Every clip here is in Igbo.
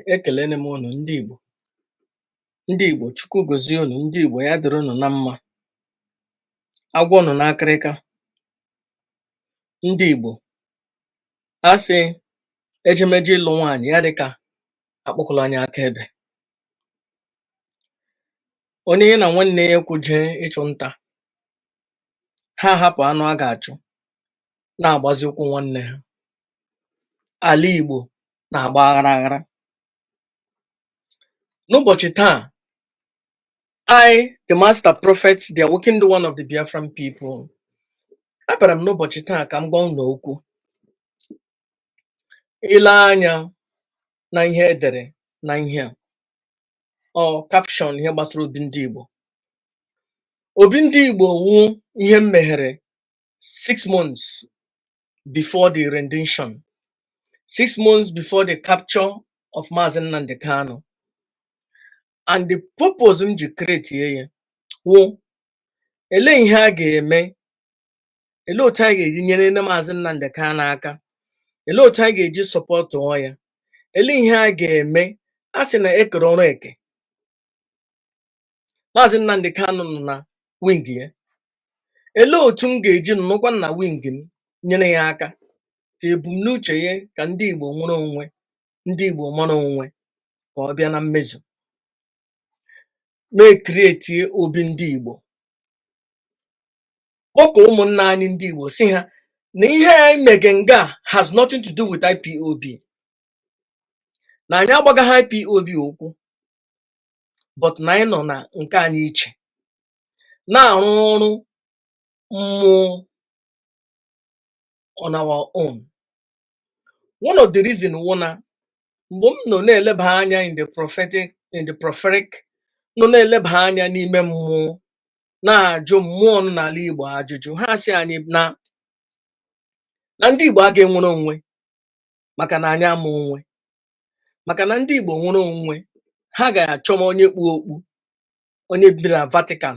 Ekelene m unu ndị Igbo Chukwu gozie unu ndị Igbo ya dịrị unu na mma agwọ unu n'akịrịka ndị Igbo asị ejemeje ịlụ nwaanyị ya dịka akpọkụlụ anya aka ebe onye na nwanne ya kwuje ịchụ nta ha hapụ anụ a ga-achụ na-agbazi ụkwụ nwanne ha ala Igbo na-agba aghara aghara n'ụbọchị taa I, the master prophet, the awakened one of the Biafran people, abịara m n'ụbọchị taa ka m gwa unu okwu ile anya na ihe edere na ihe a caption ihe gbasara obi ndị Igbo. Obi ndị Igbo wu ihe m meghere 6 months before the rendition, 6 months before the capture of Mazi Nnamdi Kanu. And the purpose m ji create ya wụ ele ihe a ga-eme, ele otu a ga-eji nyere nne Mazi Nnamdi Kanu aka, ele otu a ga-eji sọpọtụọ ya, ele ihe a ga-eme. A sị na ekere ọrụ eke, Mazi Nnamdi Kanu nọ na wing ya, ele otu m ga-eji nọkwa na wing m nyere ya aka ka ebumnuche ya ka ndị Igbo nwere onwe, ndị Igbo mara onwe ka ọ bịa na mmezu. Mee create obi ndị Igbo kpọkọ ụmụnna anyị ndị Igbo si ha na ihe anyị mege nga has nothing to do with IPOB, na anyị agbagaghị IPOB okwu, but na anyị nọ na nke anyị iche na-arụ ọrụ mmụọ on our own. One of the reason wụ na mgbe m nọ na-eleba anya in the prophetic nọ na-eleba anya n'ime mmụọ na-ajụ mmụọ nọ n'ala Igbo ajụjụ, ha sị anyị na ndị Igbo a ga-enwere onwe maka na anyị ama onwe, maka na ndị Igbo nwere onwe ha ga-achọ m onye kpu okpu, onye bi na Vatican,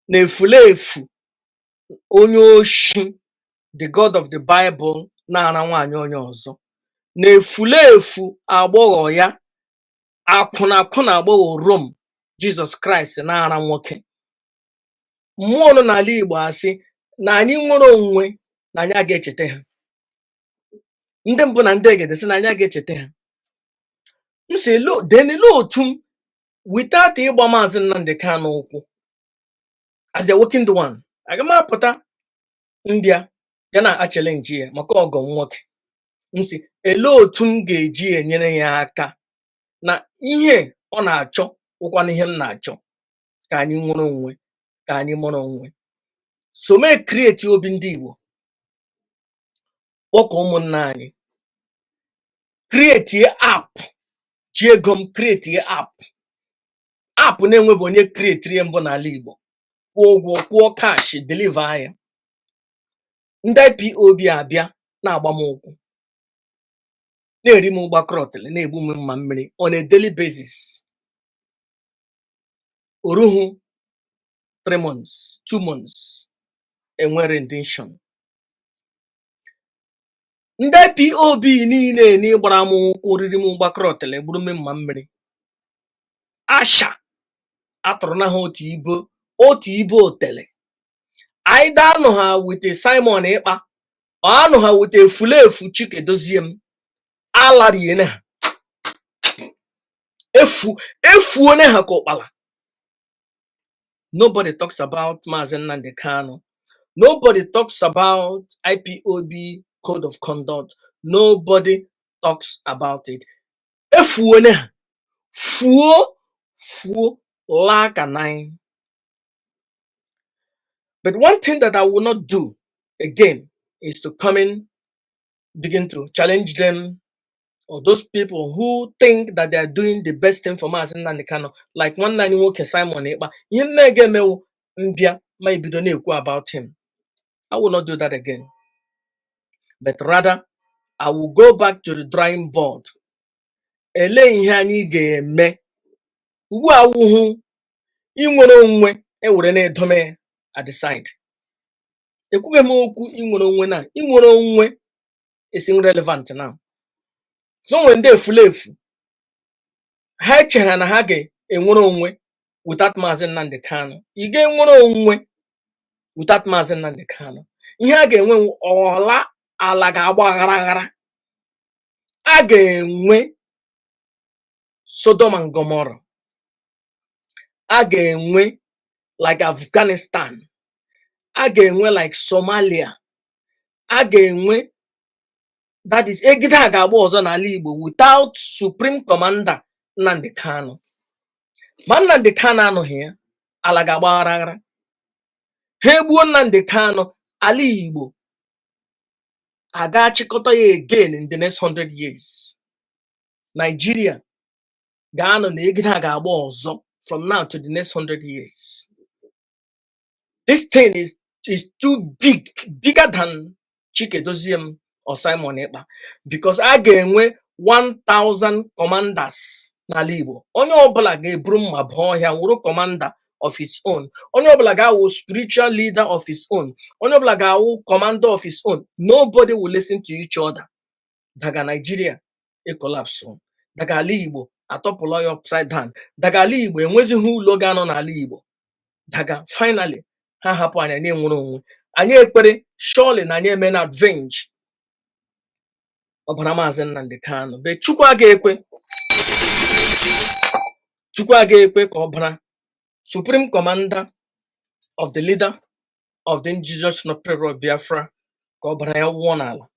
na efulefu onye oshi, the God of the Bible na-ara nwaanyị onye ọzọ, na efulefu agbọghọ ya akwụna agbọghọ Rome Jesus Christ na-ara nwoke. Mmụọ nọ n'ala Igbo asị na anyị nwere onwe na anyị aga echeta ha, ndị mbụ na ndị egede sị na anyị aga echeta ha. M si denile otu m without ịgba Mazi Nnamdi Kanu ụkwụ as the awakened one, aga m apụta mbịa ya na challenge ya maka ọgọ nwoke. M si ele otu m ga-eji enyere ya aka na ihe ọ na-achọ ụkwana ihe m na-achọ, ka anyị nwere onwe, ka anyị mụrụ onwe. So mee create obi ndị Igbo kpọkọ ụmụnna anyị, create app, ji ego m create app na-enwebụ onye create mbụ n'ala Igbo, kwụọ ụgwọ, kwụọ cash, deliver ya. Ndị IPOB abịa na-agba m ụkwụ, na-eri m ụgbakọrọtele, na-egbu m mma mmiri on a daily basis. Oruhu 3 months, 2 months, enwere rendition. Ndị IPOB niile n'ịgbara m ụkwụ, riri m ụgbakọrọtele, gburu m mma mmiri. Asha atụrụ na ha otu ibo otele. Aida anụ ha wite Simon Ịkpa, ọ anụ ha wite efulefu Chike Dozie m, alariene ha efuone ha ka ụkpala. Nobody talks about Mazi Nnamdi Kanu. Nobody talks about IPOB code of conduct. Nobody talks about it. Efuone ha, fuo like a nine. But one thing that I will not do again is to come in, begin to challenge them, or those people who think that they are doing the best thing for Mazi Nnamdi Kanu, like one night nwoke Simon Ịkpa, ihe m na-egemewu mbịa ma ebido na-ekwu about him. I will not do that again, but rather I will go back to the drawing board. Ele ihe anyị ga-eme ugbu a wuhu inwere onwe ewere na-edome at the side. Ekwughị m okwu inwere onwe na inwere onwe is irrelevant now. So when they efulefu ha echeghị na ha ga-enwere onwe without Maazị Nnamdi Kanu. Ị ga-enwere onwe without Maazị Nnamdi Kanu. Ihe a ga-enwe ọla ala ga-agba aghara aghara. A ga-enwe Sodom and Gomorrah. A ga-enwe like Afghanistan. A ga-enwe like Somalia. A ga-enwe, that is egide a ga-agba ọzọ n'ala Igbo without Supreme Commander Nnamdi Kanu. Ma Nnamdi Kanu anọghị ya, ala ga-agba aghara aghara. Ha egbuo Nnamdi Kanu, ala Igbo aga achịkọta ya again in the next 100 years. Nigeria ga-anọ na egide a ga-agba ọzọ from now to the next 100 years. This thing is too big, bigger than Chike Doziem or Simon Ekpa, because a ga-enwe 1,000 commanders n'ala Igbo. Onye ọbụla ga-eburu mma bụọ ọhịa wụrụ commander of his own. Onye ọbụla ga-awụ spiritual leader of his own. Onye ọbụla ga-awụ commander of his own. Nobody will listen to each other. Daga Nigeria collapse. Daga ala Igbo atọpụla ya upside down. Daga ala Igbo enwezighị ụlọ ga-anọ n'ala Igbo. Daga finally ha hapụ anya na-enwere onwe. Anyị ekpere surely na anyị eme na revenge ọbara Maazị Nnamdi Kanu. Be Chukwu aga-ekwe. Chukwu aga-ekwe ka ọbara Supreme Commander of the leader of the indigenous people of Biafra ka ọbara ya wụọ n'ala.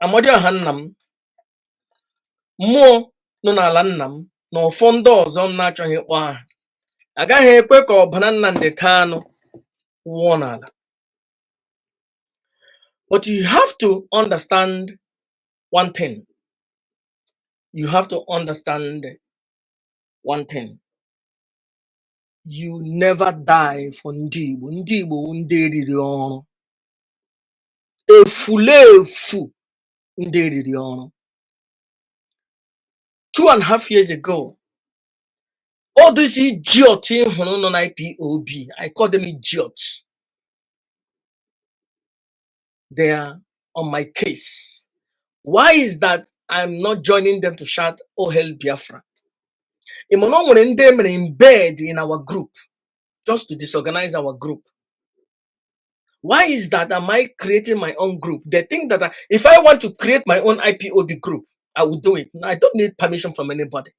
Amadioha nna m, mmụọ nọ n'ala nna m na ụfọ ndị ọzọ m na-achọghị ịkpọ aha, agaghị ekwe ka ọbara Nnamdi Kanu wụọ n'ala. But you have to understand one thing. You have to understand one thing. You never die for ndị Igbo. Ndị Igbo ndị eriri ọrụ. Efulefu ndị eriri ọrụ. 2.5 years ago, all these idiots hụrụ nọ na IPOB, I call them idiots. They are on my case. Why is that I'm not joining them to shout, "Oh hell Biafra"? In bed in our group, just to disorganize our group. Why is that? Am I creating my own group? They think that if I want to create my own IPOB group, I will do it. I don't need permission from anybody.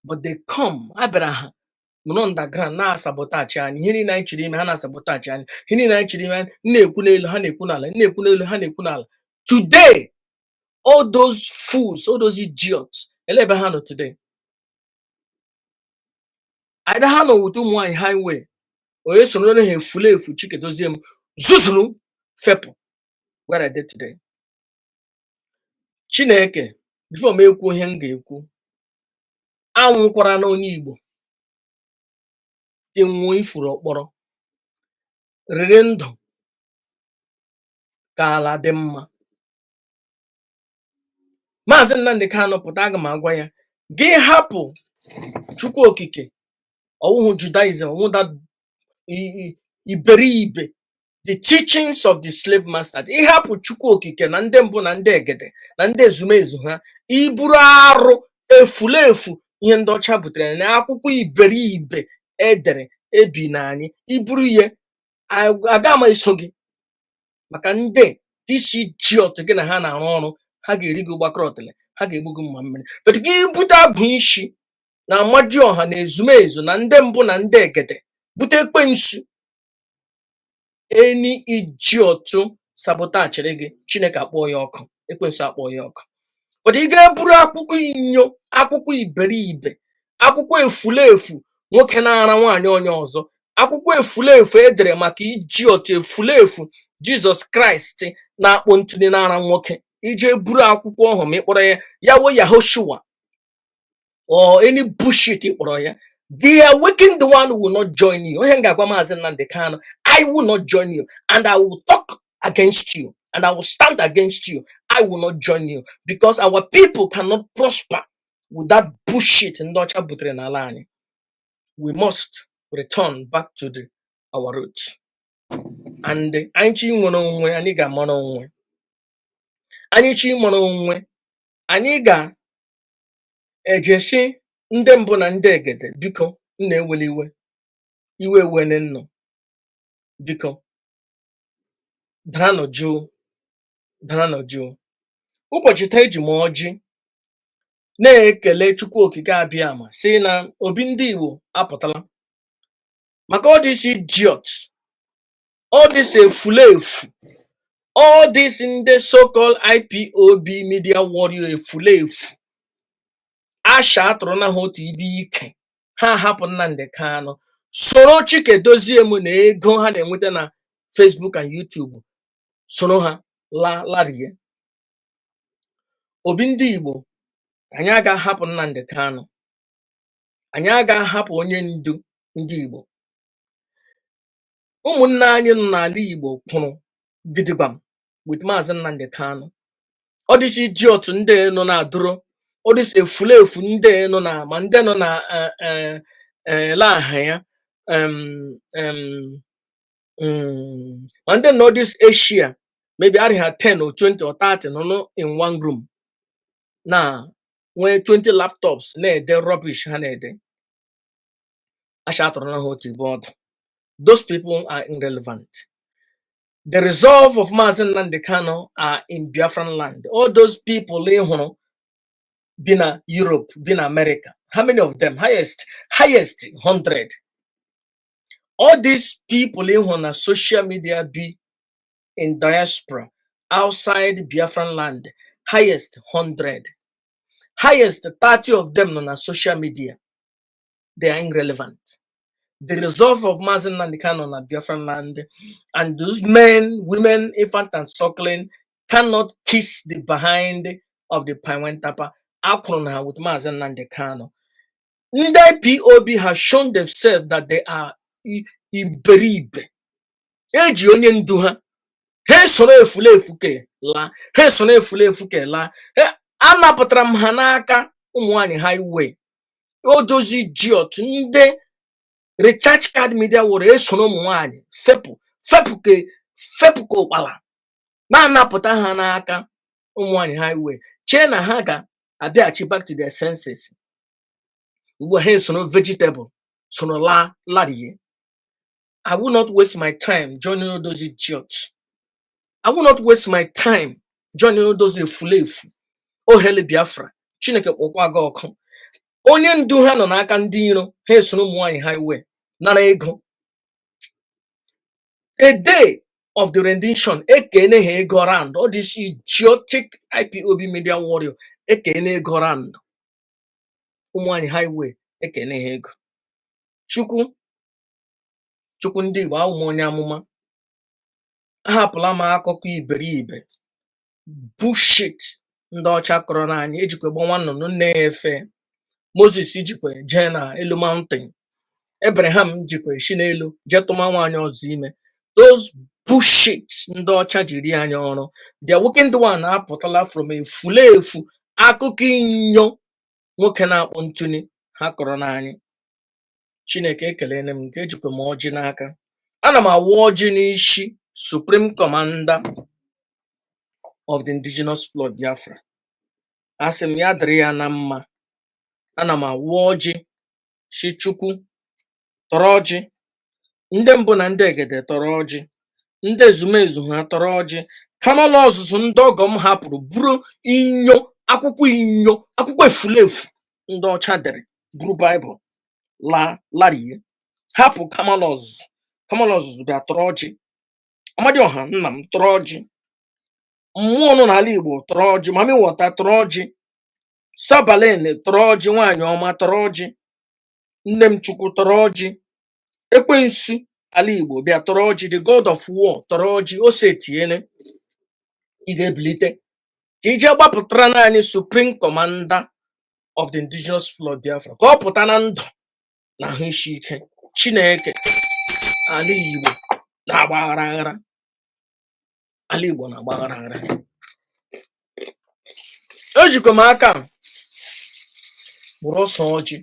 But they come, Abraham, underground, na sabotage and hini na chiri me hana sabotage and hini na chiri man nekunelu hanekunala nekunelu hanekunala. Today, all those fools, all those idiots, elebehano today. I don't know what one highway or yes, no he fully for Chike Doziem Zuzunu Fepo. What I did today. Chineke, before me ku henge ku. Anwụkwara na onye Igbo. Enwe ifuru okporo. Rere ndụ ka ala dị mma. Maazị Nnamdi Kanu pụta aga m agwa ya, gị hapụ Chukwu okike. Ọwụhụ Judaism, ọwụhụ that iberibe, the teachings of the slave masters. Ị hapụ Chukwu okike na ndị mbụ na ndị egede na ndị ezumezu ha. Iburu arụ efulefu ihe ndị ọcha butere na akwụkwọ iberibe edere ebi na anyị. Iburu ihe aga ma iso gị maka ndị disi idiot gị na ha na-arụ ọrụ, ha ga-eri gị gbakọrọtele, ha ga-egbu gị mma mmiri. But gị bute abụ isi na Amadioha na ezumezu na ndị mbụ na ndị egede bute ekwensu, any idiot sabotage gị, Chineke akpọ ya ọkụ, ekwensu akpọ ya ọkụ. But ị ga-eburu akwụkwọ inyo, akwụkwọ iberibe, akwụkwọ efulefu nwoke na-ara nwaanyị onye ọzọ, akwụkwọ efulefu edere maka idiot efulefu Jesus Christ na-akpọ ntụli na-ara nwoke. Ije buru akwụkwọ ọhụ ma ịkpọrọ ya Yahweh Yahoshua or any bullshit ịkpọrọ ya, the awakened one will not join you. Onye ga-agwa Maazị Nnamdi Kanu, I will not join you and I will talk against you and I will stand against you. I will not join you because our people cannot prosper with that bullshit ndị ọcha butere n'ala anyị. We must return back to our roots. And anyị nwere onwe anyị ga-amara onwe. anyị chi mụrụ onwe anyị ga-ejesi ndị mbụ na ndị egede biko nna eweli iwe wene nnụ biko daranụ jụụ ụbọchị taa eji m ọjị na-ekele Chukwu okike abịa ama si na obi ndị Igbo apụtala maka all this idiot, all this efulefu, all this ndị so-called IPOB media warrior efulefu asha atụrụ na ha otu ibe ike ha hapụ Nnamdi Kanu soro Chikedozie m na ego ha na-enweta na Facebook and YouTube soro ha larie. Obi ndị Igbo anyị agaghị ahapụ Nnamdi Kanu, anyị agaghị ahapụ onye ndu ndị Igbo. Ụmụnne anyị nọ n'ala Igbo kwụrụ gidigbam with Maazị Nnamdi Kanu. Ọ dịsị idiot ndị nọ na-adụrụ, ọ dịsị efulefu ndị nọ na ma ndị nọ na laha ya ma ndị nọ this Asia maybe arịha 10 or 20 or 30 nọ in one room na nwee 20 laptops na-ede rubbish ha na-ede asha atụrụ na ha otu ibe ọdụ. Those people are irrelevant. The resolve of Maazị Nnamdi Kanu are in Biafran land. All those people in Bina Europe, Bina America. How many of them? Highest 100. All these people in social media be in diaspora outside Biafran land. Highest 100. Highest 30 of them on social media. They are irrelevant. The resolve of Maazị Nnamdi Kanu on Biafran land, and those men, women, infant and suckling cannot kiss the behind of the Paiwentapa Akrona with Maazị Nnamdi Kanu. The IPOB has shown themselves that they are iberibe. Eji onye ndu ha. He soro efulefu ke la. He soro efulefu ke la. Anapụtara m ha n'aka ụmụ nwanyị highway. Odozi idiot ndị recharge card media were esoro ụmụ nwanyị fepụ ka ụkpala na-anapụta ha n'aka ụmụ nwanyị highway chee na ha ga-abịaghachi back to their senses. Ugbu ha esoro vegetable soro larie. I will not waste my time joining all those idiots. I will not waste my time joining all those efulefu. Ohele Biafra Chineke kpọkwa aga ọkụ. Onye ndu ha nọ n'aka ndị iro ha esoro ụmụ nwanyị highway nara ego. A day of the rendition ekene ha ego round. All this idiotic IPOB media warrior ekene ego round. Ụmụ nwanyị highway ekene ha ego. Chukwu ndị Igbo ahụ onye amụma ahapụla m akụkọ iberibe bullshit ndị ọcha kọrọ n'anya ejikwa gbanwa nnụnụ na-efe. Moses jikwa jee na elu mountain. Abraham jikwa shi n'elu jee tụma nwaanyị ọzọ ime. Those bullshit ndị ọcha jiri anya ọrụ. The wicked one apụtala from efulefu akụkọ inyo nwoke na-akpọ ntụni ha kọrọ n'anya. Chineke ekelene m nke ejikwa m ọjị n'aka. Ana m awụ ọjị n'isi Supreme Commander of the Indigenous Blood Biafra. Asị m ya dịrị ya na mma. Ana m awụ ọjị shi Chukwu tọrọ ọjị. Ndị mbụ na ndị egede tọrọ ọjị. Ndị ezumezu ha tọrọ ọjị. Kamala ọzụzụ ndị ọgọ m hapụrụ buru akwụkwọ efulefu ndị ọcha dere buru Baịbụl larie hapụ kamala ọzụzụ bịa tọrọ ọjị. Amadioha nna m tọrọ ọjị. Mmụọ nọ n'ala Igbo tọrọ ọjị. Mami Wọta tọrọ ọjị. Sabalene tọrọ ọjị. Nwaanyị ọma tọrọ ọjị. Nne m Chukwu tọrọ ọjị. Ekwensu ala Igbo bịa tọrọ ọjị. The God of War tọrọ ọjị. Ose tiene ị ga-ebilite ka ije gbapụtara naanị Supreme Commander of the Indigenous Blood Biafra ka ọ pụta na ndụ na ahụ isi ike. Chineke ala Igbo na-agbaghara aghara. Ala Igbo na-agbaghara aghara. Ejikwa m aka bụrụ ọsọ ọjị.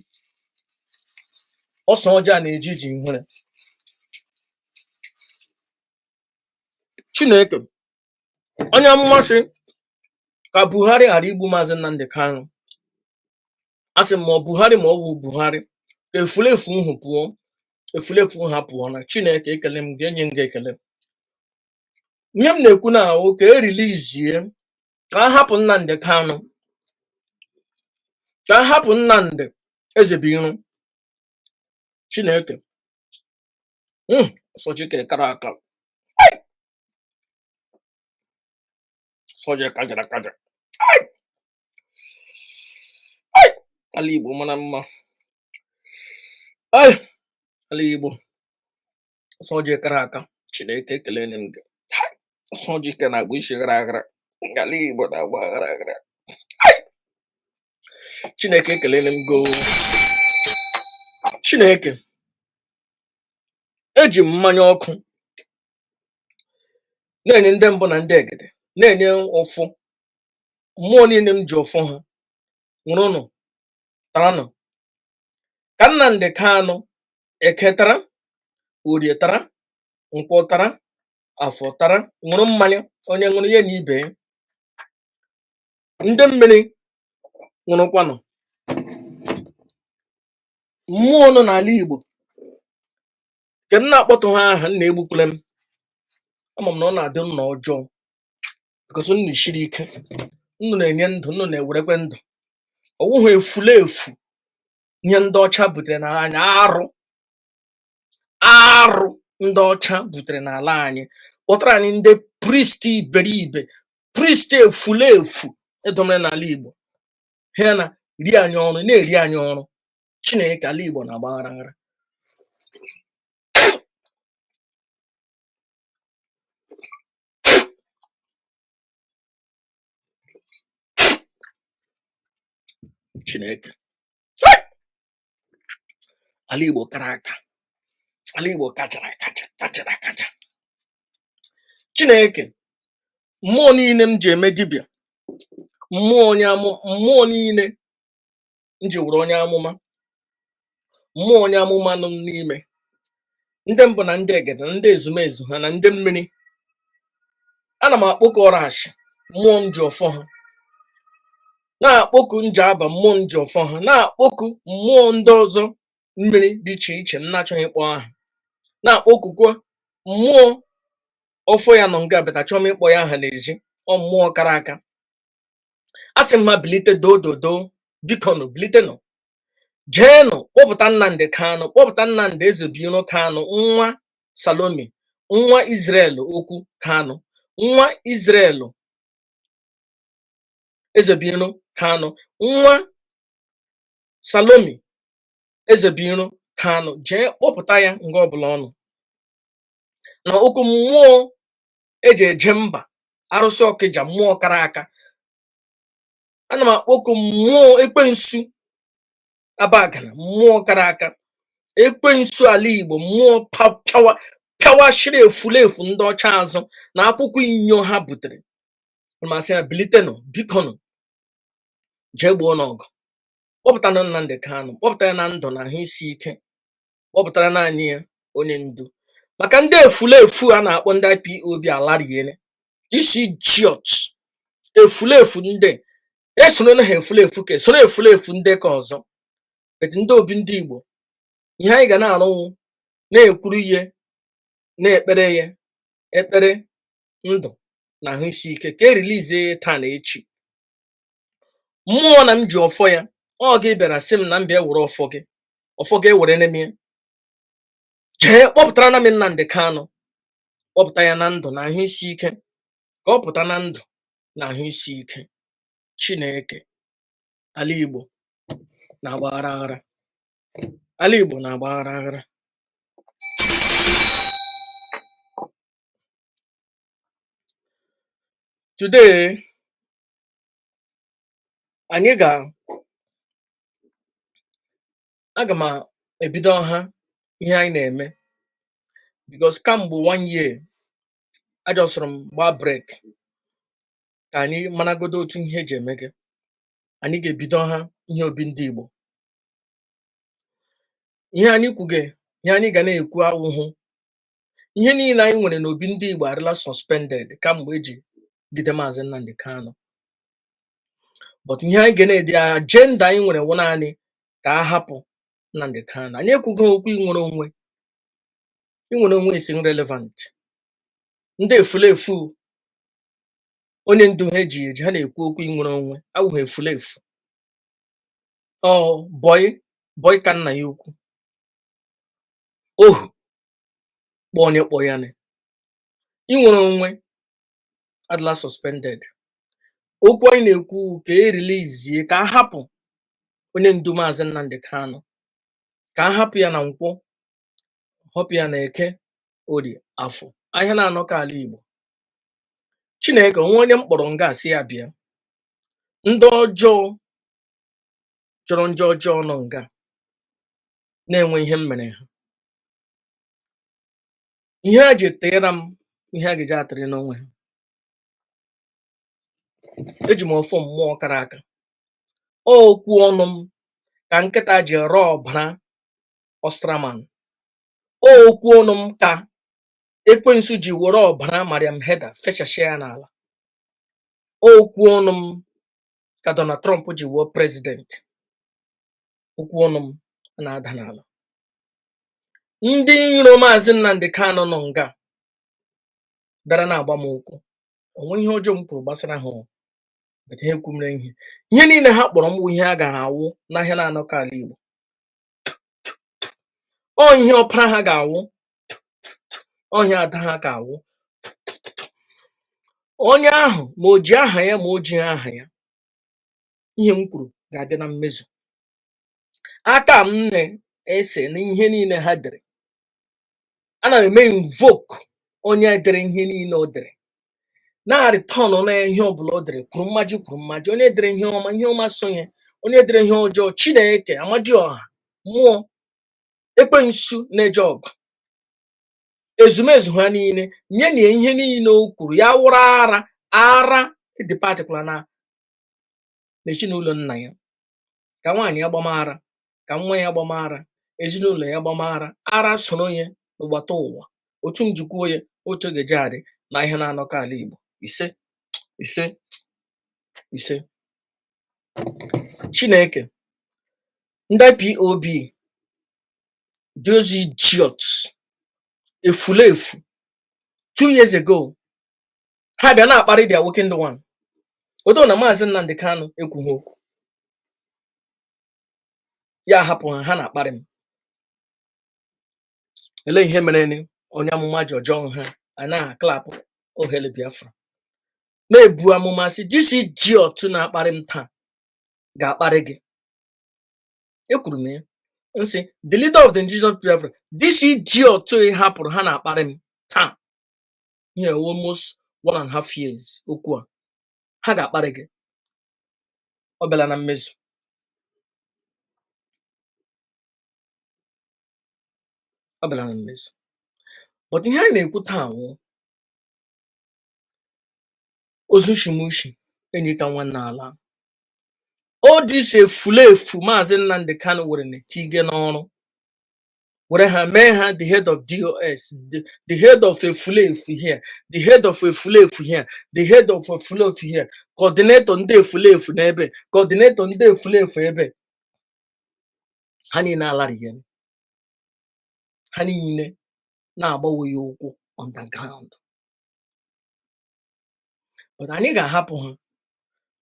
Ọsọ ọjị a na-eji iji nwere. Chineke onye mmasị ka Buhari ghara igbu Maazị Nnamdi Kanu. Asị m Buhari ma ọ bụ Buhari ka efulefu nhụ pụọ, efulefu ha pụọ na Chineke ekele m ga-enye m ekele. Ihe m na-ekwu na ahụ ka erilizie ka a hapụ Nnamdi Kanu, ka a hapụ Nnamdi Ezebiru. Chineke Sojike kara aka, Soje kajara kaja, ala Igbo mara mma, ala Igbo Soje kara aka. Chineke ekele m gị. Sojike na-agba isi gara agara, ala Igbo na-agba gara agara. Chineke ekele m go. Chineke eji m mmanya ọkụ na-enye ndị mbụ na ndị egede, na-enye ụfụ mmụọ niile m ji ụfụ ha nwụrụnụ taranụ. Ka Nnamdi Kanu eketara, Orie tara, Nkwọ tara, Afọ tara, ṅụrụ mmanya, onye ṅụrụ ya na ibe ya. Ndị mmiri ṅụrụkwanụ. Mmụọ nọ n'ala Igbo nke m na-akpọtụ ha aha, m na-egbukwule m. Ama m na ọ na-adị nnọọ ọjọọ because nnụ shiri ike, nnụ na-enye ndụ, nnụ na-ewerekwe ndụ. Ọwụghị efulefu ihe ndị ọcha butere n'ala anyị, arụ ndị ọcha butere n'ala anyị, kpọtara anyị ndị pristi iberibe, pristi efulefu edomere n'ala Igbo. Ha na ri anyị ọrụ, na-eri anyị ọrụ. Chineke ala Igbo na-agbaghara aghara. Chineke ala Igbo kara aka, ala Igbo kachara akacha. Chineke mmụọ niile m ji eme dibịa, mmụọ niile m ji wụrụ onye amụma, mmụọ onye amụma nọ n'ime ndị mbụ na ndị egede na ndị ezumezu ha na ndị mmiri, ana m akpọku ọrashi mmụọ m ji ọfọ ha, na-akpọku nje aba mmụọ m ji ọfọ ha, na-akpọku mmụọ ndị ọzọ mmiri dị iche iche m na-achọghị ịkpọ aha, na-akpọkukwa mmụọ ọfọ ya nọ nga beta chọọ m ịkpọ ya aha n'ezi. Ọ mmụọ kara aka. Asị m ha bilite dododo, biko nụ bilite nụ, jeenụ kpọpụta Nnamdi Kanu, kpọpụta Nnamdi Ezebiru Kanu, nwa Salomi, nwa Israel okwu Kanu, nwa Israel Ezebiru Kanu, nwa Salomi Ezebiru Kanu. Jee kpọpụta ya nga ọbụla ọnụ na okwu mmụọ eji eje mba, arụsị ọkịja, mmụọ kara aka. Ana m akpọku mmụọ ekwensu Abagana, mmụọ kara aka, ekwensu ala Igbo, mmụọ pịawashiri efulefu ndị ọcha azụ na akwụkwọ inyo ha butere. Masị ya bilite nụ, biko nụ, jee gboo n'ọgụ, kpọpụta na Nnamdi Kanu, kpọpụta ya na ndụ na ahụ isi ike, kpọpụtara naanị ya onye ndu. Maka ndị efulefu a na-akpọ ndị IPOB alariene, isi idiot efulefu ndị esoro na ha efulefu ka esoro efulefu ndị ka ọzọ. Ndị obi ndị Igbo, ihe anyị ga na-arụnwụ na-ekwuru ihe, na-ekpere ya ekpere ndụ na ahụ isi ike ka erilize taa na echi. Mmụọ na m ji ọfọ ya, ọ gị bịara sị m na m bịa were ọfọ gị ewere n'ime. Jee kpọpụtara na m Nnamdi Kanu, kpọpụta ya na ndụ na ahụ isi ike, ka ọ pụta na ndụ na ahụ isi ike. Chineke ala Igbo na-agbaghara aghara, ala Igbo na-agbaghara aghara. Today anyị aga m ebido ha ihe anyị na-eme because kamgbe 1 year ajọsọrọ m gbaa break ka anyị maragodo otu ihe eji eme gị. Anyị ga-ebido ha ihe obi ndị Igbo. Ihe anyị kwuge, ihe anyị ga na-ekwu awụhụ ihe niile anyị nwere n'obi ndị Igbo arịla suspended kamgbe eji gide Maazị Nnamdi Kanu. but ihe anyị ga na-ede agenda anyị nwere wụ naanị ka a hapụ Nnamdi Kanu. Anyị ekwughị okwu inwere onwe. Inwere onwe is irrelevant. Ndị efulefu onye ndu ha eji eji ha na-ekwu okwu inwere onwe awụghị efulefu. Ọ boy ka nna ya ukwu. Ohu kpọ onye kpọ ya ne. Inwere onwe adịla suspended. Okwu anyị na-ekwu ka release ka a hapụ onye ndu Maazị Nnamdi Kanu, ka a hapụ ya na Nkwọ, hapụ ya na Eke, Orie, Afọ, ahịa na-anọ ka ala Igbo. Chineke onwe onye mkpọrọ nga si ya bịa. Ndị ọjọọ jọrọ njọ ọjọọ nọ nga na-enwe ihe m mere ha. Ihe a ji teera m ihe a ga-eji atịrị n'onwe ha. Eji m ọfọ mmụọ kara aka. Okwu ọnụ m ka nkịta ji rọọ ọbara Ostraman. Okwu ọnụ m ka ekwensu ji were ọbara Mariam Heda fechashia ya n'ala. Okwu ọnụ m ka Donald Trump ji wee president. Okwu ọnụ m na-ada n'ala. Ndị iro Maazị Nnamdi Kanu nọ nga bịara na-agba m ụkwụ. Onwe ihe ọjọọ m kwuru gbasara ha, bete ha ekwumere ihe. Ihe niile ha kpọrọ m bụ ihe a ga-awụ n'ahịa na-anọ ka ala Igbo. Ọ ihe ọpara ha ga-awụ, ọ ihe ada ha ga-awụ. Onye ahụ ma o ji aha ya ma o ji aha ya, ihe m kwuru ga-adị na mmezu. Aka m na-ese na ihe niile ha dere. Ana m eme invoke onye dere ihe niile o dere. Na-return na ihe ọbụla o dere kwuru mmaji. Onye dere ihe ọma sonye. Onye dere ihe ọjọọ Chineke, Amadioha, mmụọ, ekwensu na-eje ọgụ, ezumezu ha niile nye na ihe niile o kwuru ya wụrụ ara dị particular na ezinụlọ nna ya. Ka nwaanyị ya gbamara, ka nwa ya gbamara, ezinụlọ ya gbamara, ara soro ya n'ụgbata ụwa. Otu njikwa ya otu ga-eji adị na ihe na-anọ ka ala Igbo. Ise. Chineke, ndị IPOB, those idiots, efulefu, 2 years ago, ha bịa na-akparị their weekend one. Odo na Maazị Nnamdi Kanu ekwughị okwu. Ya hapụ ha na-akparị m. Ele ihe mere onye amụma ji ọjọọ ha, a na-aklapụ ohele Biafra. Na-ebu amụma sị, this idiot na-akparị m taa ga-akparị gị. Ekwuru m ya. Nsị, the leader of the indigenous Biafra, this idiot hapụrụ ha na-akparị m taa. Here almost 1.5 years. Okwu a ha ga-akparị gị. Ọ bịala na mmezu. Ọ bịala na mmezu. But ihe anyị na-ekwu taa wụ ozu shimushi enyi ka nwanne ala. All this efulefu Maazị Nnamdi Kanu were na-etige n'ọrụ. Were ha mee ha the head of DOS, the head of efulefu here, the head of efulefu here, the head of efulefu here, coordinator ndị efulefu n'ebe, coordinator ndị efulefu ebe. Ha niile alara ihe. Ha niile na-agbawo ya ụkwụ underground. But anyị ga-ahapụ ha.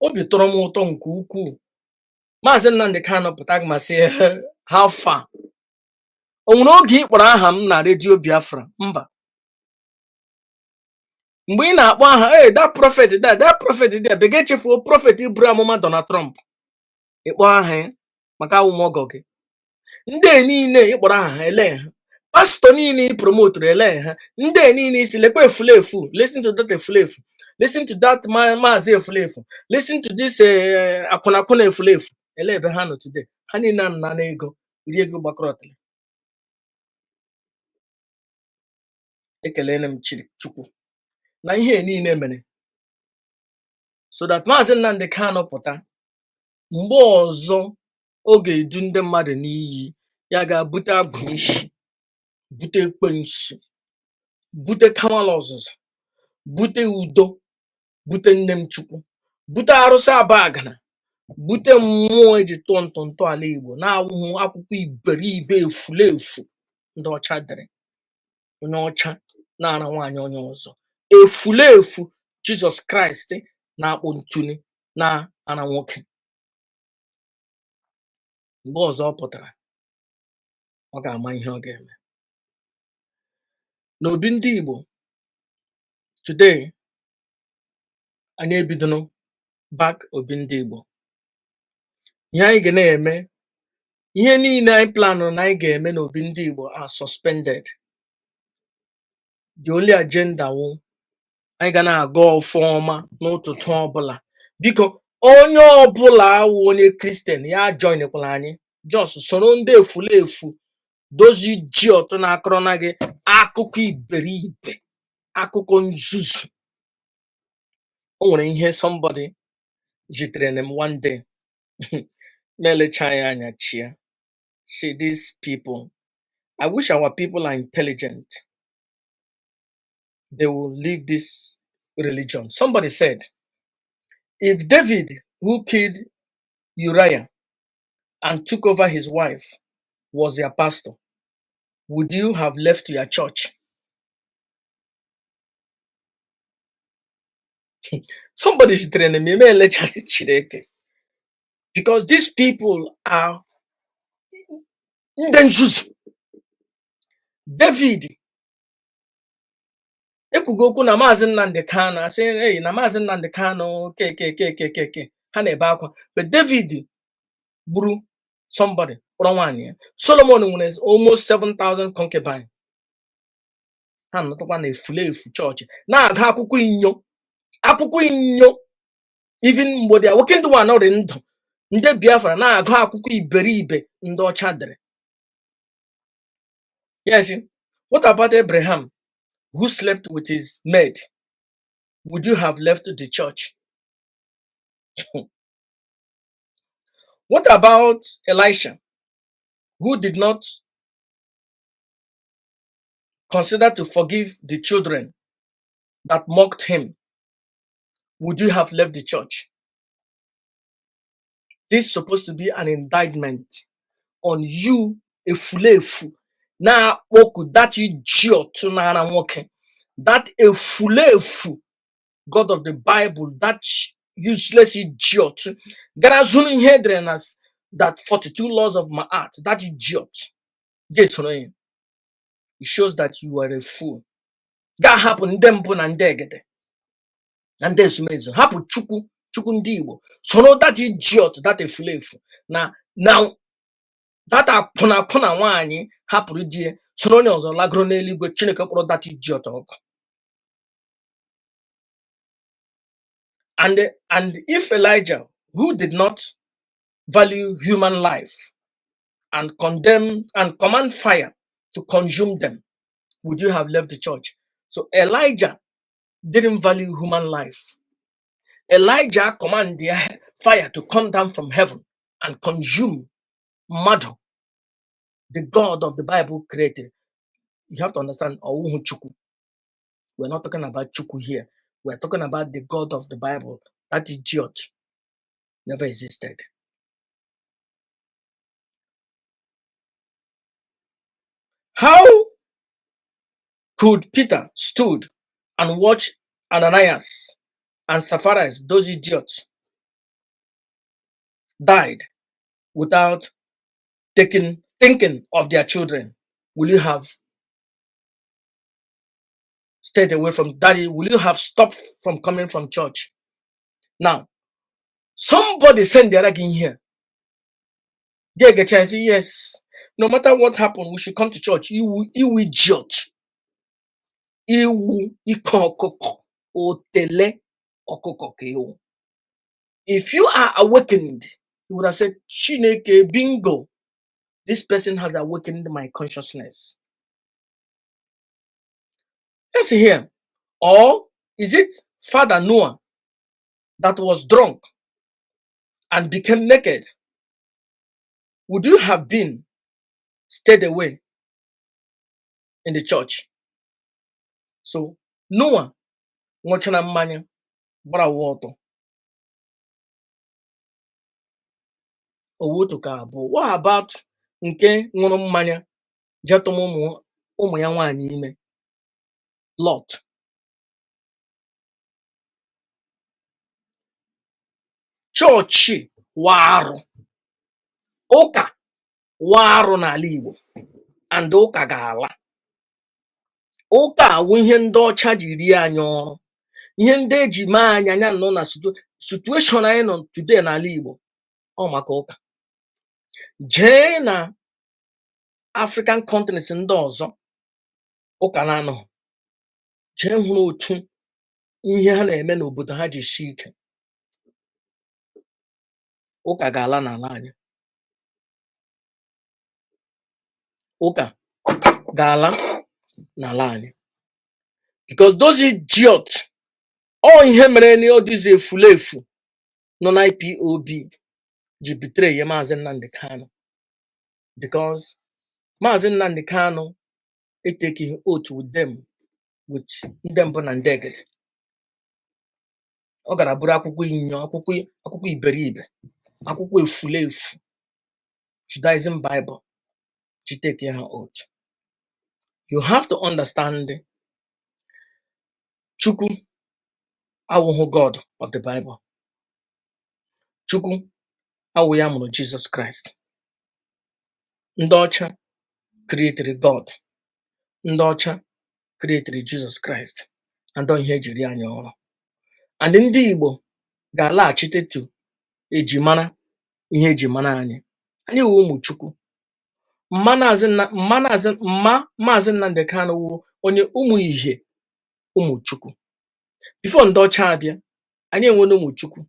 Obi tọrọ m ụtọ nke ukwuu. Maazị Nnamdi Kanu pụta ma sị how far. O nwere oge ị kpọrọ aha m na redio Biafra? Mba. Mgbe ị na-akpọ aha, that prophet there, bega echefuo prophet iburu amụma Donald Trump. Ịkpọ aha ya maka awụmọgọ gị. Ndị niile ị kpọrọ aha ha ele ha. Pastor niile ị promotere ele ha. Ndị niile isi lekwa efulefu. Listen to that efulefu. Listen to that Maazị efulefu. Listen to this akwụnakwụna efulefu. Ele ebe ha nọ today. Ha niile na n'ego rie ego gbakọrọtara. Ekelene m Chukwu na ihe niile mere so that Maazị Nnamdi Kanu pụta mgbe ọzọ ọ ga-edu ndị mmadụ n'iyi. Ya ga-bute agwụ isi, bute ekwensu, bute kamala ọzụzụ, bute udo, bute nne m Chukwu, bute arụsị Abagana, bute mmụọ eji tụọ ntọala Igbo na-awụhụ akwụkwọ iberibe efulefu ndị ọcha dere. Onye ọcha na-ara nwaanyị onye ọzọ efulefu Jizọs Kraịst na-akpụ ntuli na-ara nwoke. Mgbe ọzọ ọ pụtara, ọ ga-ama ihe ọ ga-eme. N'obi ndị Igbo today, anyị ebidono back obi ndị Igbo. Ihe anyị ga na-eme, ihe niile anyị planụrụ na anyị ga-eme n'obi ndị Igbo are suspended. The only agenda wụ anyị ga na-aga ọfọma n'ụtụtụ ọbụla. Biko onye ọbụla awụ onye Kristian ya joinekwala anyị, just soro ndị efulefu dozi ji ọtụ na-akọrọ na gị akụkọ iberibe, akụkọ nzuzu. O nwere ihe somebody jitere m one day na-elecha ya anya chia. See, these people, I wish our people are intelligent. They will leave this religion. Somebody said, if David, who killed Uriah and took over his wife, was your pastor, would you have left your church? Somebody should train me, because these people are dangerous. David, ekwugo na Maazị Nnamdi Kanu, asị hey na Maazị Nnamdi Kanu ke ha na-ebe akwa. But David gburu somebody, kpọrọ nwaanyị. Solomon nwere almost 7,000 concubines. Ha nọtụkwa na efulefu chọọchị na-agụ akwụkwọ inyo even mgbe dia nwoke ndị nwa nọrị ndụ, ndị Biafra na-agụ akwụkwọ iberibe ndị ọcha dere. Yes, what about Abraham, who slept with his maid? Would you have left the church? What about Elisha, who did not consider to forgive the children that mocked him? Would you have left the church? This is supposed to be an indictment on you, efulefu. Na woku that idiot na nwoke, that efulefu God of the Bible, that useless idiot. Garazuni hedrenas, that 42 laws of Ma'at, that idiot. Yes, it shows that you are a fool. That happened them pun and degede. And this means happen chuku ndibo. So no that idiot, that efulefu. Now that a puna wanyi happened die. So no nyozo lagroneli go chineke kuro that idiot. And if Elijah, who did not value human life and condemn and command fire to consume them, would you have left the church? So Elijah didn't value human life. Elijah commanded fire to come down from heaven and consume Madu, the God of the Bible created. You have to understand, we're not talking about Chuku here. We're talking about the God of the Bible. That idiot never existed. How could Peter stood and watch Ananias and Sapphira, those idiots, died without thinking of their children? Will you have stayed away from daddy? Will you have stopped from coming from church? Now, somebody send their in here. They get chance. Yes, no matter what happened, we should come to church. You idiot. If you are awakened, you would have said, Chineke, bingo. This person has awakened my consciousness. Let's see here. Or is it Father Noah that was drunk and became naked? Would you have been stayed away in the church? So Noah, watching a man, but a water. owotu ka abụọ. What about nke ṅụrụ mmanya jetụm ụmụ ya nwaanyị ime? Lot. Chọọchị warụ, ụka warụ n'ala Igbo, and ụka ga-ala. Ụka awụ ihe ndị ọcha ji rie anyị ọrụ, ihe ndị eji mee anyị anya nọ na situation anyị nọ today n'ala Igbo, ọ maka ụka. Jee na African continents ndị ọzọ ụka na-anọ, jee hụrụ otu ihe ha na-eme n'obodo ha ji sie ike. Ụka ga-ala n'ala anyị. Ụka ga-ala n'ala anyị. Because those idiots, all ihe mere na ọ dịzi efulefu nọ na IPOB ji betray ya Maazị Nnamdi Kanu. Because Maazị Nnamdi Kanu taking oath with them, with ndị mbụ na ndị egede. Ọ gara bụrụ akwụkwọ inyo, akwụkwọ iberibe, akwụkwọ efulefu, Judaism Bible, to take her oath. You have to understand, Chukwu awụhụ God of the Bible. Chukwu awụ ya mụrụ Jesus Christ. Ndị ọcha created God. Ndị ọcha created Jesus Christ. And ihe ejiri anyị ọrụ. And ndị Igbo ga-alaghachite to eji mara ihe eji mara anyị. Anyị wụ ụmụ Chukwu. Maazị Nnamdi Kanu wụ onye ụmụ ihe ụmụ Chukwu. Before ndị ọcha abịa, anyị enwere ụmụ Chukwu.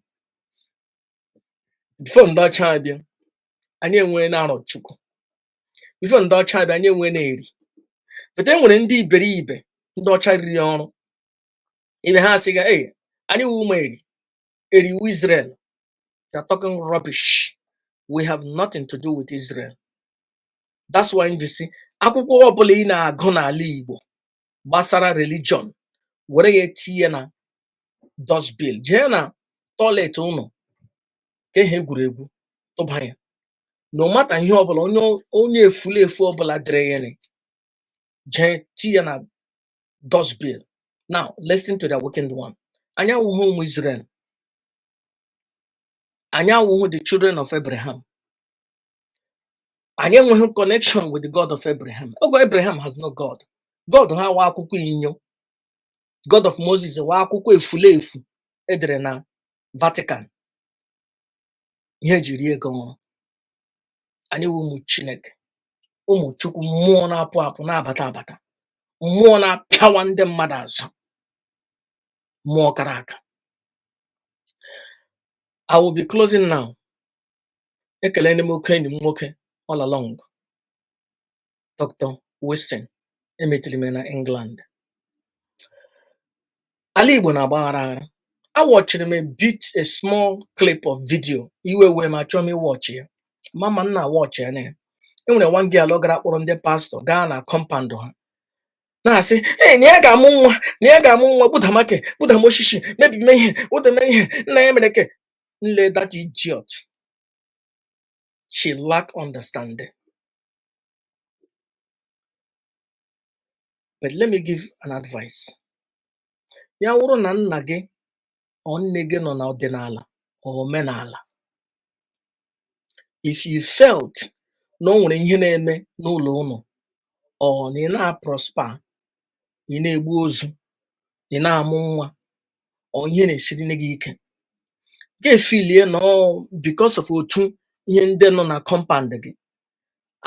Before ndị ọcha abịa, anyị enwere narọ Chukwu. Before ndị ọcha abịa, anyị enwere na-eri. But enwere ndị iberibe ndị ọcha riri ọrụ. Ibe ha sị ga, hey, anyị wụ ụmụ eri wụ Israel. They are talking rubbish. We have nothing to do with Israel. That's why you see, akwụkwọ ọbụla ị na-agụ n'ala Igbo gbasara religion, were ya tinye na dustbin, jee na toilet ụnụ ka ihe egwuregwu tụba ya. No matter ihe ọbụla onye efulefu ọbụla dere ya ni, jee tinye na dustbin. Now, listen to the wicked one. Anyị awụghị ụmụ Israel. Anyị awụghị the children of Abraham. Anyị enweghị connection with the God of Abraham. Ogo Abraham has no God. God ha wa akwụkwọ inyo. God of Moses wa akwụkwọ efulefu edere na Vatican. Ihe jiri ego ọrụ. Anyị wụ ụmụ Chineke, ụmụ Chukwu, mmụọ na-apụ apụ na-abata abata, mmụọ na-apịawa ndị mmadụ azụ, mmụọ kara aka. I will be closing now. Ekele ndị m oke enyi m nwoke all along, Dr. Winston, emetiri m na England. Ala Igbo na-agbaghara aghara. I watched a small clip of video. Iwe wee ma chọọ m watch ya. Mama nna watch ya na. Enwere one girl gara kpọrọ ndị pastor gaa na compound ha. Na-asị, hey, na ya ga-amụ nwa, budam oshishi, mebime ihe, udeme ihe, nna ya mere ke. Nle that idiot. She lack understanding. But let me give an advice. Ya wụrụ na nna gị ọ nne gị nọ na ọdịnala ọ omenala. If you felt na o nwere ihe na-eme n'ụlọ ụnụ, ọ na ị na-prosper, ị na-egbu ozu, ị na-amụ nwa, ọ ihe na-esiri gị ike, ga-efilie no because of otu ihe ndị nọ na compound gị.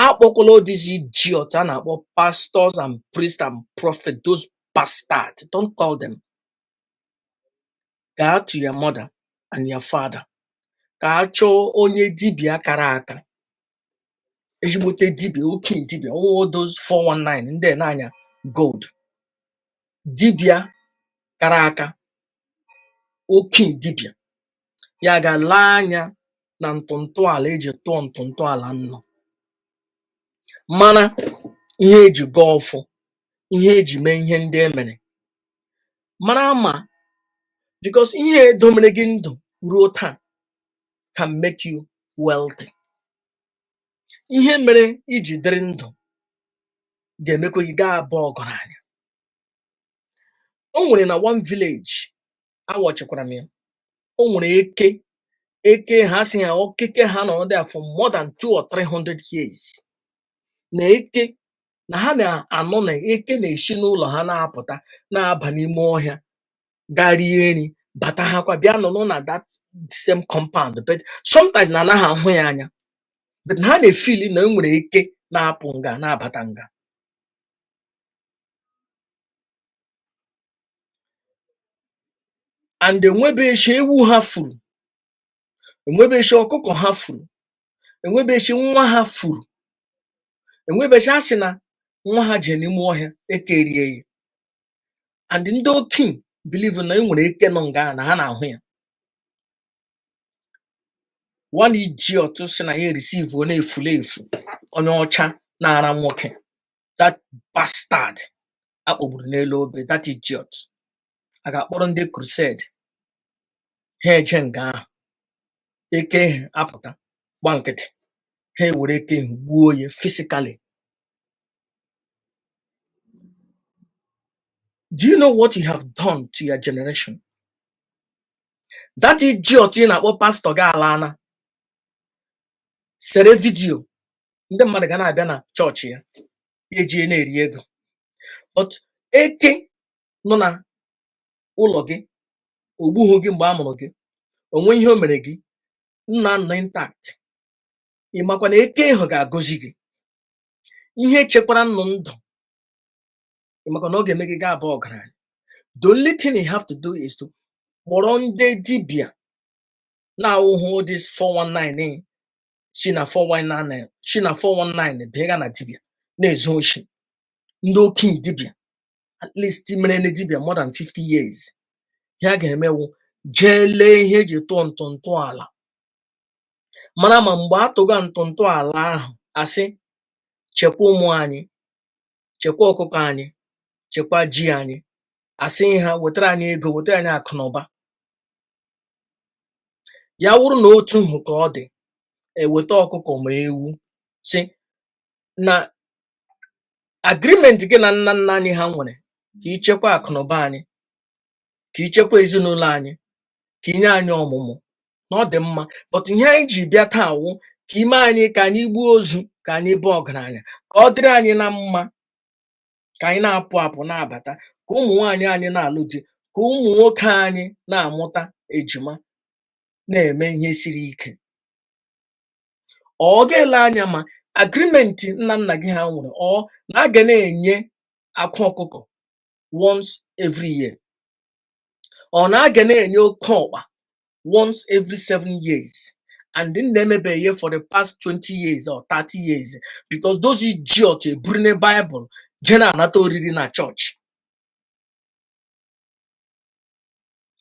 Akpọkwala these idiots a na-akpọ pastors and priests and prophets, those bastards. Don't call them. Go to your mother and your father. Ka achọ onye dibịa kara aka. Ejimote dibịa, oke dibịa, all those 419 ndị na-anya gold. Dibịa kara aka, oke dibịa. Ya ga-ala anya na ntụntụ ala eji tụọ ntụntụ ala nnọ. Mana ihe eji gọọfụ, ihe eji mee ihe ndị emere. Mara ama, because ihe domere gị ndụ ruo taa can make you wealthy. ihe mere iji dịrị ndụ ga-emekwa gị gaa abụọ ọgaranya. O nwere na one village awọchikwara m ya. O nwere eke ha si ha okeke ha nọ there for more than 200 or 300 years. Na eke na ha na-anọ na eke na-esi n'ụlọ ha na-apụta na-aba n'ime ọhịa gaa rie nri, bata ha kwa bịa nọ na that same compound, but sometimes na anaghị ahụ ya anya, but ha na-efili na enwere eke na-apụ nga na-abata nga. And enwebeghị ewu ha furu, enwebeghị ọkụkọ ha furu, enwebeghị nwa ha furu, enwebeghị asị na nwa ha je n'ime ọhịa eke rie ya. And ndị okenye believe na enwere eke nọ nga na ha na-ahụ ya. One idiot si na ya receive onye efulefu onye ọcha na-ara nwoke, that bastard akpọgburu n'elu obe, that idiot. A ga-akpọrọ ndị crusade ha eje nga ahụ, eke apụta gba nkịtị, ha ewere eke gbuo ya physically. Do you know what you have done to your generation? That idiot ị na-akpọ pastor ga alana sere vidio ndị mmadụ ga na-abịa na chọọchị ya eji na-eri ego, but eke nọ na ụlọ gị ogbughị gị mgbe a mụrụ gị, onwe ihe o mere gị, nna nọ intact. Ị makwa na eke ịhụ ga-agọzi gị, ihe chekwara nnụ ndụ, ị makwa na ọ ga-eme gị gaa abụọ ọgaranya. The only thing you have to do is to kpọrọ ndị dibịa na-awụhụ this 419 si na 419 bịa na dibịa na-ezu oshi. Ndị okenye dibịa at least mere na dibịa more than 50 years, ya ga-emewu jee lee ihe eji tụọ ntọala, mara ma mgbe atụga ntọala ahụ asị chekwa ụmụ anyị, chekwa ọkụkọ anyị, chekwa ji anyị, asị ha wetara anyị ego, wetara anyị akụ na ụba. Ya wụrụ na otu nhụ ka ọ dị, eweta ọkụkọ ma ewu, si na agreement gị na nna nna anyị ha nwere ka ichekwa akụ na ụba anyị, ka ichekwa ezinụlọ anyị, ka inye anyị ọmụmụ, na ọ dị mma. But ihe anyị ji bịa taa wụ ka ime anyị ka anyị gbuo ozu, ka anyị bụ ọgaranya, ka ọ dịrị anyị na mma, ka anyị na-apụ apụ na-abata, ka ụmụ nwaanyị anyị na-alụ di, ka ụmụ nwoke anyị na-amụta ejima, na-eme ihe siri ike. Ọ ga-ele anya ma agreement nna nna gị ha nwere, ọ na a ga na-enye akwa ọkụkọ once every year, ọ na a ga na-enye oke ọkpa once every 7 years, and then na-emebeghị for the past 20 years or 30 years, because those idiots eburu na Bible je na-anata oriri na church.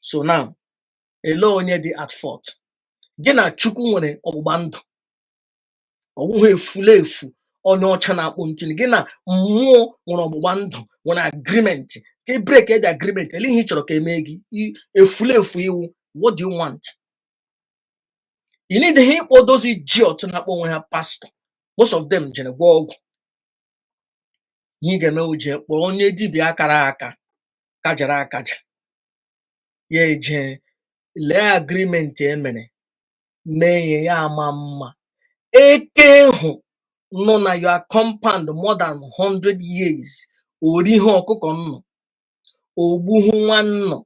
So now, ele onye dị at fault? Gị na Chukwu nwere ọgbụgba ndụ, ọwụghị efulefu onye ọcha na-akpụ ntụli. Gị na mmụọ nwere ọgbụgba ndụ, nwere agreement, ka break the agreement, ele ihe ị chọrọ ka emee gị, efulefu iwu. What do you want? You need to hear all those idiots na-akpọ onwe ha pastor. Most of them jere gwa ọgwụ. Ihe ga-eme uje kpọrọ onye dibịa akara aka kajara akaja, ya eje lee agreement emere, mee ya ama mma. Eke hụ nọ na your compound more than 100 years, ori ihe ọkụkọ nnọ, ogbuhu nwa nnọ,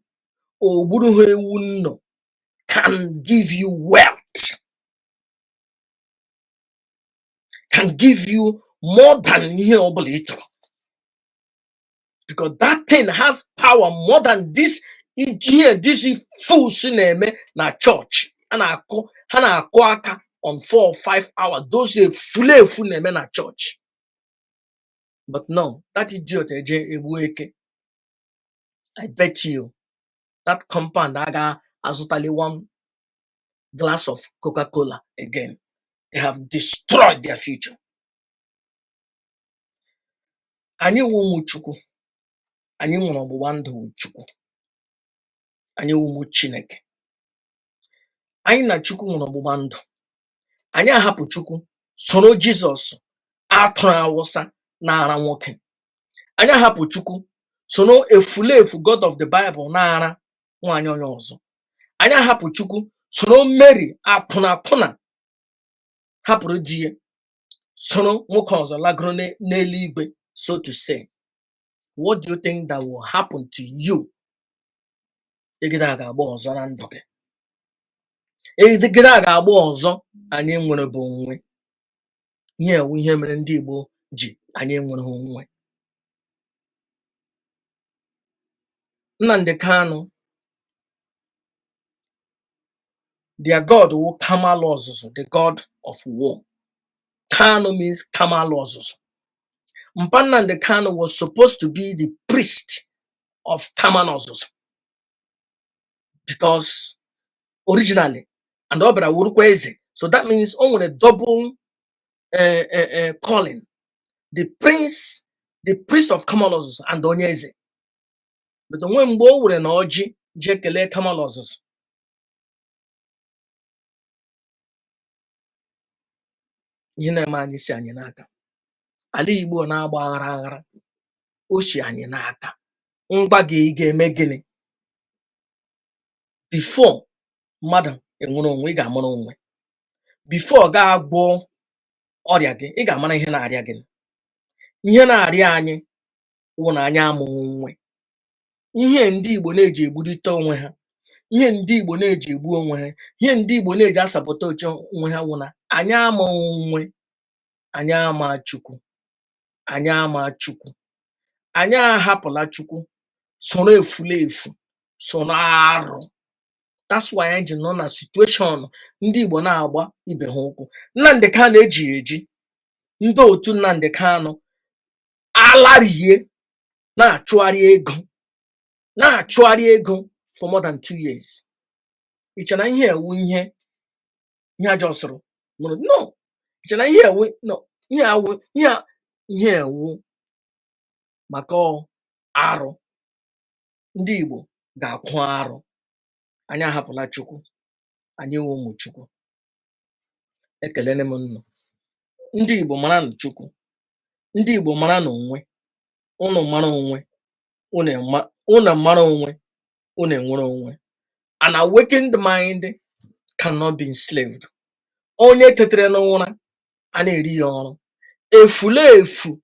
ogburuhu ewu nnọ, can give you wealth, can give you more than ihe ọbụla ị chọrọ, because that thing has power more than this fools na-eme na church. Ha na-akụ aka on 4 or 5 hours, those efu na-eme na church. But no, that idiot eje egbu eke, I bet you that compound aga azụtali 1 glass of Coca-Cola again. They have destroyed their future. Anyị wụ ụmụ Chukwu, anyị nwere ọgbụgba ndụ Chukwu, anyị wụ ụmụ Chineke, anyị na Chukwu nwere ọgbụgba ndụ. Anyị ahapụ Chukwu soro Jizọs atụrụ awụsa na-ara nwoke. Anyị ahapụ Chukwu soro efulefu God of the Bible na-ara nwaanyị onye ọzọ. Anyị ahapụ Chukwu soro Mary apụna hapụrụ di ya soro nwoke ọzọ lagoro n'eluigwe. So to say, what do you think that will happen to you? Egide a ga-agba ọzọ na ndụ gị. Egide a ga-agba ọzọ anyị nwere bụ onwe. Ihe ewu ihe mere ndị Igbo ji anyị nwere onwe. Nnamdi Kanu, their God will Kamal Ozuzu, the God of war. Kanu means Kamal Ozuzu. Nnamdi Kanu was supposed to be the priest of Kamal Ozuzu, because originally, and Obra Urukweze, so that means only a double calling. The priest of Kamal Ozuzu and Onyeze. But when Mbo were an Oji, Jekele Kamal Ozuzu. Ihe na-eme anyị si anyị n'aka. Ala Igbo na-agba aghara o si anyị n'aka. Ngwa gị ga-eme gịnị? Before mmadụ enwere onwe, ị ga-amara onwe. Before ga-agwọ ọrịa gị, ị ga-amara ihe na-arịa gị. Ihe na-arịa anyị wụ na anyị amụghị onwe. Ihe ndị Igbo na-eji egbudite onwe ha, ihe ndị Igbo na-eji egbu onwe ha, ihe ndị Igbo na-eji asapụta oche onwe ha wụ na anyị amaghị onwe. Anyị ama Chukwu. Anyị ama Chukwu. Anyị ahapụla Chukwu soro efulefu, soro arụ. That's why anyị ji nọ na situation ndị Igbo na-agba ibe ha ụkwụ. Nnamdi Kanu ejighị eji. Ndị otu Nnamdi Kanu alarie na-achụgharị ego for more than 2 years. Ichena ihe ewu ihe aja ọsụrụ. No. Ichena ihe ewu no. Ihe ewu maka arụ. Ndị Igbo ga-akwụ arụ. Anyị ahapụla Chukwu. Anyị wụ ụmụ Chukwu. Ekelene m nnụ. Ndị Igbo mara na Chukwu. Ndị Igbo mara na onwe. Unu mara onwe. Unu mara onwe. Unu enwere onwe. An awakened mind cannot be enslaved. Onye tetere n'ụra a na-eri ya ọrụ. Efulefu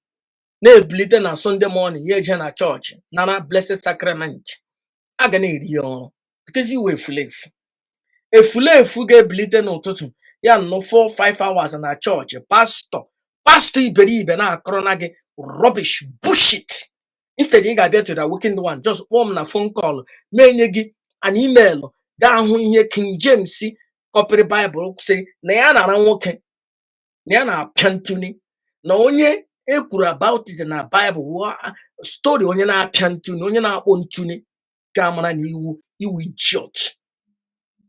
na-ebilite na Sunday morning ya eje na chọọchị nara blessed sacrament. A ga na-eri ya ọrụ because iwe efulefu. Efulefu ga-ebilite n'ụtụtụ ya nọ 4-5 hours na chọọchị. Pastor iberibe na-akọrọ na gị rubbish bullshit. Instead ị ga-abịa to the awakened one, just kpọọ m na phone call, menye gị an email, gaa hụ ihe King James kọpịrị Bible sị na ya nara nwoke, na ya na-apịa ntụni, na onye ekwuru about it na Bible story onye na-apịa ntụni, onye na-akpọ ntụni, ga-amara na iwu idiot.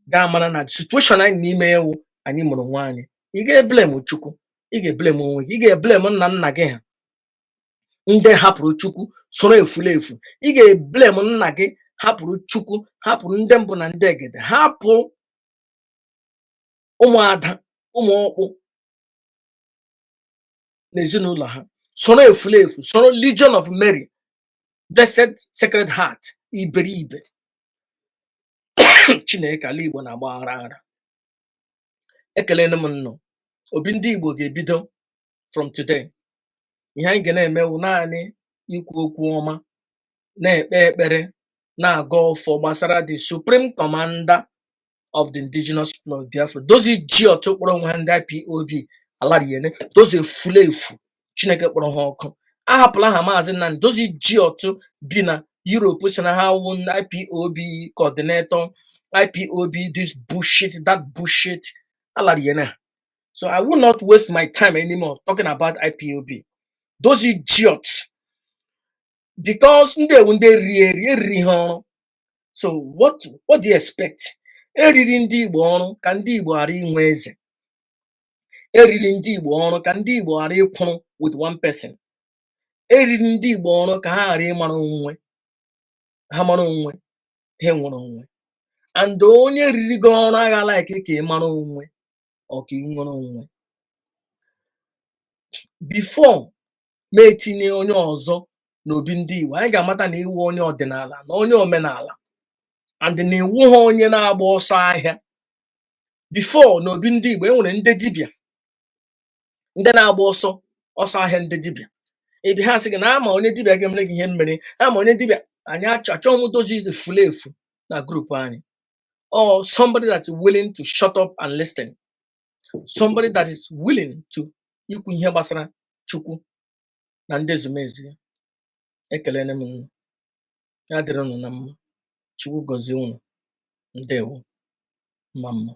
Ga-amara na situation anyị n'ime ewu anyị mụrụ nwa anyị. Ị ga-eblame Chukwu, ị ga-eblame onwe gị, ị ga-eblame nna gị ha ndị hapụrụ Chukwu soro efulefu. Ị ga-eblame nna gị hapụrụ Chukwu, hapụrụ ndị mbụ na ndị egede, hapụ ụmụada, ụmụ ọkpụ n'ezinụlọ ha, soro efulefu, soro Legion of Mary, Blessed Sacred Heart, iberibe. Chineke ala Igbo na-agba aghara. Ekelene m nnụ. Obi ndị Igbo ga-ebido from today. Ihe anyị ga na-emewu naanị ikwu okwu ọma, na-ekpe ekpere, na-aga ọfọ gbasara the Supreme Commander of the Indigenous People of Biafra. Those idiot kpọrọ onwe ha ndị IPOB alariene, those efulefu Chineke kpọrọ ha ọkụ. Ahapụla ha Maazị Nnamdi. Those idiot bi na Europe si na ha wụ IPOB coordinator, IPOB this bullshit, that bullshit alariene. So I will not waste my time anymore talking about IPOB. Those idiots, because they really hard. So what do you expect? Eriri ndị Igbo ọrụ ka ndị Igbo ghara inwe eze. Eriri ndị Igbo ọrụ ka ndị Igbo ghara ịkwụrụ with one person. Eriri ndị Igbo ọrụ ka ha ghara ịmara onwe. Ha mara onwe, ha nwere onwe. And onye riri gị ọrụ agha like ka ị mara onwe ọ ka ị nwere onwe. before me tinye onye ọzọ n'obi ndị Igbo, anyị ga-amata na iwu onye ọdịnala na onye omenala and na iwu ha onye na-agba ọsọ ahịa. Before n'obi ndị Igbo enwere ndị dibịa ndị na-agba ọsọ ahịa, ndị dibịa ebi ha sị gị na ama onye dibịa ga-emere gị ihe mmeri, ama onye dibịa, anyị achọghị m dozi efulu efu na group anyị, or somebody that is willing to shut up and listen, somebody that is willing to ikwu ihe gbasara Chukwu na ndị ezumezu ya. Ekelene m unu, ya dịrị unu na mma, Chukwu gọzie unu, ndewo, mma mma.